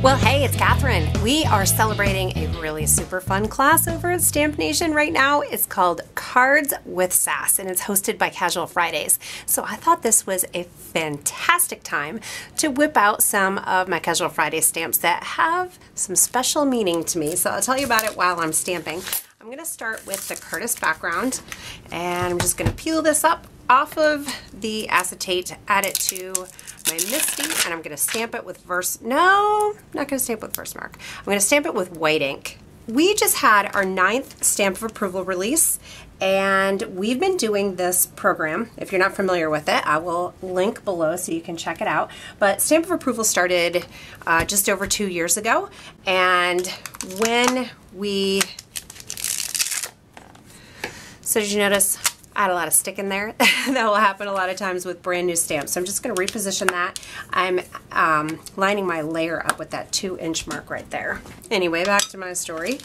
Well, hey, it's Catherine. We are celebrating a really super fun class over at Stamp Nation right now. It's called Cards with Sass, and it's hosted by Casual Fridays. So I thought this was a fantastic time to whip out some of my Casual Friday stamps that have some special meaning to me. So I'll tell you about it while I'm stamping. I'm going to start with the Curtis background, and I'm just going to peel this up off of the acetate, add it to my Misty, and I'm going to stamp it with not going to stamp with Versamark. I'm going to stamp it with white ink. We just had our 9th stamp of approval release, and we've been doing this program. If you're not familiar with it, I will link below so you can check it out. But stamp of approval started just over 2 years ago, and when we... So did you notice I had a lot of stick in there? That will happen a lot of times with brand new stamps. So I'm just going to reposition that. I'm lining my layer up with that 2-inch mark right there. Anyway, back to my story.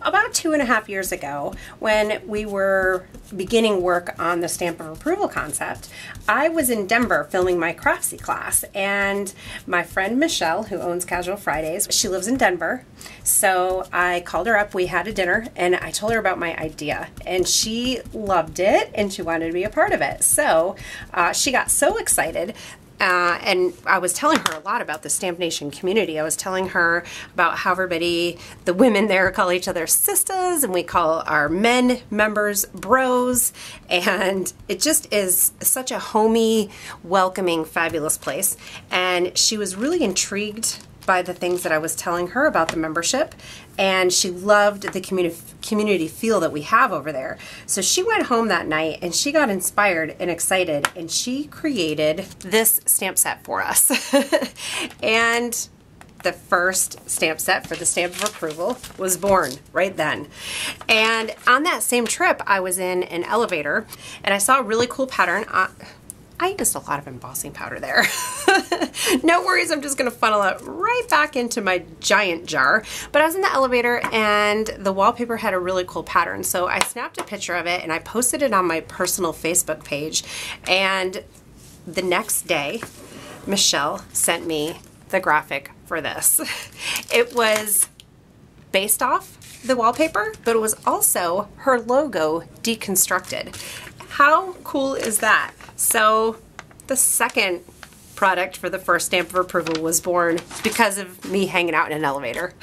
About 2.5 years ago, when we were beginning work on the stamp of approval concept, I was in Denver filming my Craftsy class, and my friend Michelle, who owns Casual Fridays, she lives in Denver, so I called her up, we had a dinner, and I told her about my idea, and she loved it, and she wanted to be a part of it. So she got so excited. And I was telling her a lot about the Stamp Nation community. I was telling her about how everybody, the women there call each other sisters, and we call our men members bros, and it just is such a homey, welcoming, fabulous place. And she was really intrigued by the things that I was telling her about the membership, and she loved the community feel that we have over there. So she went home that night and she got inspired and excited, and she created this stamp set for us. And the first stamp set for the stamp of approval was born right then. And on that same trip, I was in an elevator and I saw a really cool pattern. I used a lot of embossing powder there. No worries, I'm just gonna funnel it right back into my giant jar. But I was in the elevator and the wallpaper had a really cool pattern. So I snapped a picture of it and I posted it on my personal Facebook page. And the next day, Michelle sent me the graphic for this. It was based off the wallpaper, but it was also her logo deconstructed. How cool is that? So the second product for the first stamp of approval was born because of me hanging out in an elevator.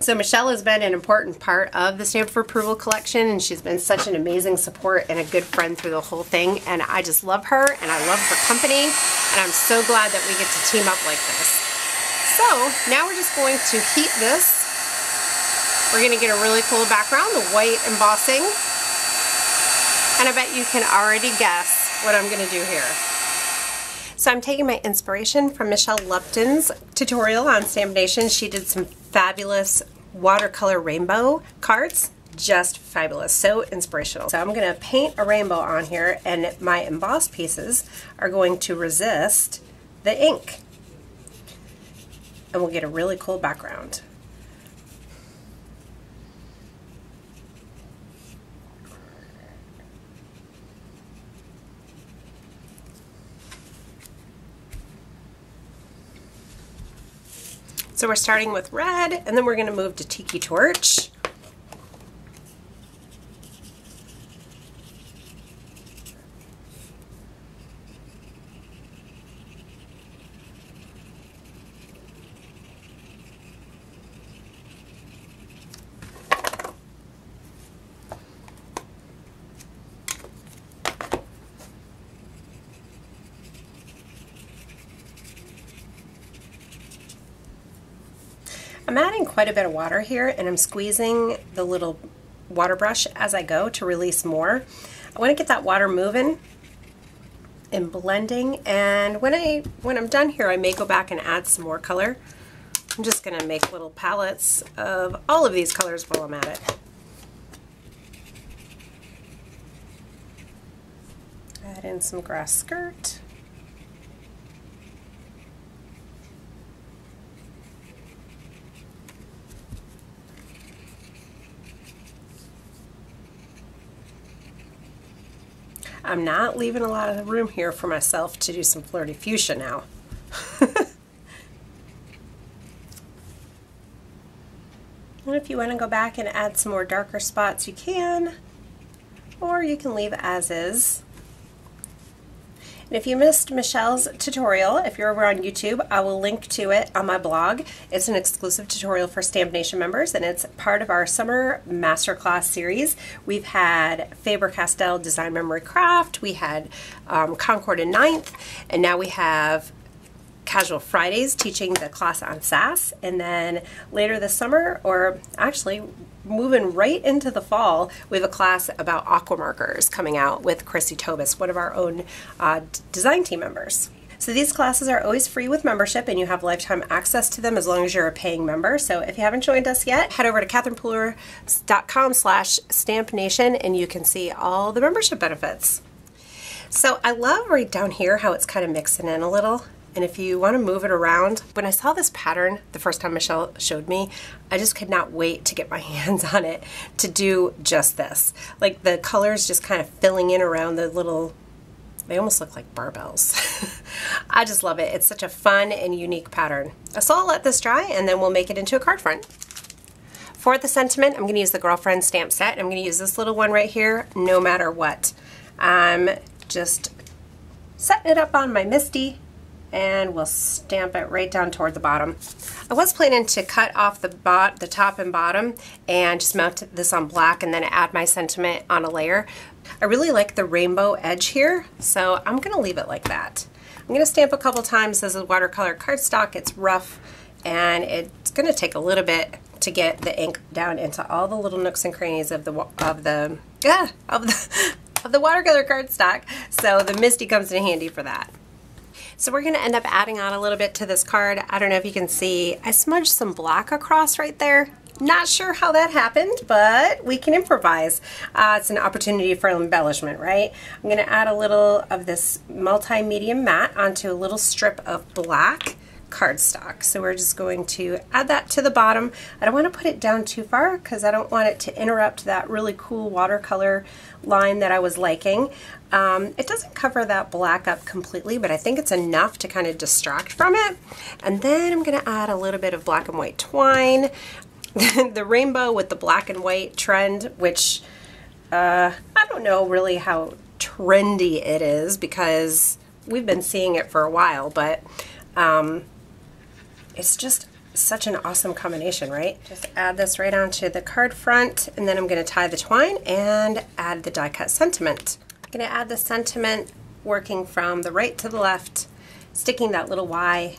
So Michelle has been an important part of the stamp of approval collection, and she's been such an amazing support and a good friend through the whole thing, and I just love her and I love her company, and I'm so glad that we get to team up like this. So now we're just going to heat this. We're going to get a really cool background, the white embossing. And I bet you can already guess what I'm going to do here. So I'm taking my inspiration from Michelle Lupton's tutorial on Stamp Nation. She did some fabulous watercolor rainbow cards. Just fabulous, so inspirational. So I'm going to paint a rainbow on here, and my emboss pieces are going to resist the ink. And we'll get a really cool background. So we're starting with red, and then we're going to move to Tiki Torch. I'm adding quite a bit of water here, and I'm squeezing the little water brush as I go to release more. I want to get that water moving and blending, and when I'm done here, I may go back and add some more color. I'm just going to make little palettes of all of these colors while I'm at it. Add in some grass skirt. I'm not leaving a lot of room here for myself to do some Flirty Fuchsia now. And if you want to go back and add some more darker spots, you can, or you can leave as is. And if you missed Michelle's tutorial, if you're over on YouTube, I will link to it on my blog. It's an exclusive tutorial for Stamp Nation members, and it's part of our summer masterclass series. We've had Faber-Castell Design Memory Craft, we had Concord and Ninth, and now we have Casual Fridays teaching the class on Sass, and then later this summer, or actually moving right into the fall, we have a class about aqua markers coming out with Chrissy Tobis, one of our own design team members. So these classes are always free with membership, and you have lifetime access to them as long as you're a paying member. So if you haven't joined us yet, head over to katherinepooler.com/stampnation and you can see all the membership benefits. So I love right down here how it's kind of mixing in a little. And if you want to move it around, when I saw this pattern the first time Michelle showed me, I just could not wait to get my hands on it to do just this. Like the colors just kind of filling in around the little, they almost look like barbells. I just love it. It's such a fun and unique pattern. So I'll let this dry and then we'll make it into a card front. For the sentiment, I'm going to use the Girlfriend stamp set. I'm going to use this little one right here, no matter what. I'm just setting it up on my Misty, and we'll stamp it right down toward the bottom. I was planning to cut off the top and bottom and just mount this on black and then add my sentiment on a layer. I really like the rainbow edge here, so I'm going to leave it like that. I'm going to stamp a couple times. This is watercolor cardstock. It's rough, and it's going to take a little bit to get the ink down into all the little nooks and crannies of the watercolor cardstock. So the Misty comes in handy for that. So we're going to end up adding on a little bit to this card. I don't know if you can see, I smudged some black across right there. Not sure how that happened, but we can improvise. It's an opportunity for embellishment, right? I'm going to add a little of this multi-medium matte onto a little strip of black cardstock. So we're just going to add that to the bottom. I don't want to put it down too far because I don't want it to interrupt that really cool watercolor line that I was liking. It doesn't cover that black up completely, but I think it's enough to kind of distract from it. And then I'm going to add a little bit of black and white twine. The rainbow with the black and white trend, which I don't know really how trendy it is because we've been seeing it for a while, but it's just such an awesome combination, right? Just add this right onto the card front, and then I'm going to tie the twine and add the die cut sentiment. I'm going to add the sentiment working from the right to the left, sticking that little Y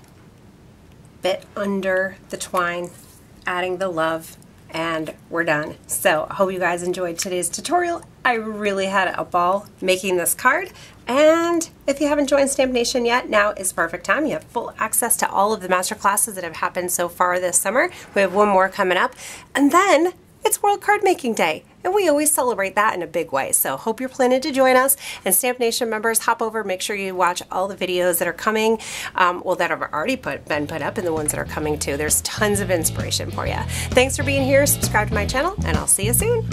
bit under the twine, adding the love, and we're done. So I hope you guys enjoyed today's tutorial. I really had a ball making this card, and if you haven't joined Stamp Nation yet, now is the perfect time. You have full access to all of the master classes that have happened so far this summer. We have one more coming up, and then it's World Card Making Day, and we always celebrate that in a big way. So hope you're planning to join us. And Stamp Nation members, hop over, make sure you watch all the videos that are coming, well, that have already been put up, and the ones that are coming too. There's tons of inspiration for you. Thanks for being here. Subscribe to my channel, and I'll see you soon.